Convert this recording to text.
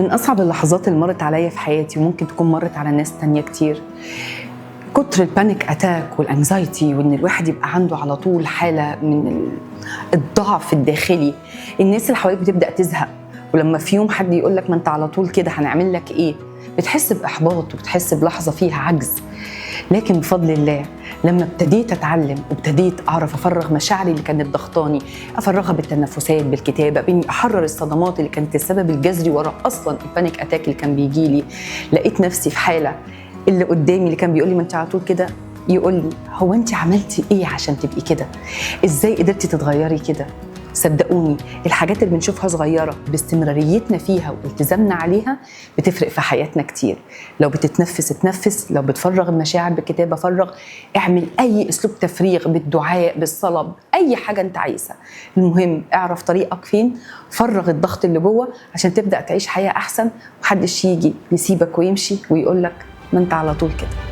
من أصعب اللحظات اللي مرت عليا في حياتي وممكن تكون مرت على ناس تانية كتير، كتر البانيك أتاك والأنزايتي، وإن الواحد يبقى عنده على طول حالة من الضعف الداخلي. الناس اللي حواليك بتبدأ تزهق، ولما في يوم حد يقول لك ما أنت على طول كده هنعمل لك إيه، بتحس بإحباط وبتحس بلحظة فيها عجز. لكن بفضل الله لما ابتديت أتعلم وابتديت أعرف أفرغ مشاعري اللي كانت ضغطاني، أفرغها بالتنفسات، بالكتابة، بإني أحرر الصدمات اللي كانت السبب الجذري وراء أصلا البانيك أتاك اللي كان بيجيلي، لقيت نفسي في حالة اللي قدامي اللي كان بيقول لي ما أنت على طول كده يقول لي هو أنت عملتي إيه عشان تبقي كده؟ إزاي قدرتي تتغيري كده؟ صدقوني الحاجات اللي بنشوفها صغيرة باستمراريتنا فيها والتزامنا عليها بتفرق في حياتنا كتير. لو بتتنفس اتنفس، لو بتفرغ المشاعر بالكتابة فرغ، اعمل أي أسلوب تفريغ بالدعاء بالصلاة، أي حاجة أنت عايزها. المهم اعرف طريقك فين، فرغ الضغط اللي جوه عشان تبدأ تعيش حياة أحسن، ومحدش يجي يسيبك ويمشي ويقولك ما أنت على طول كده.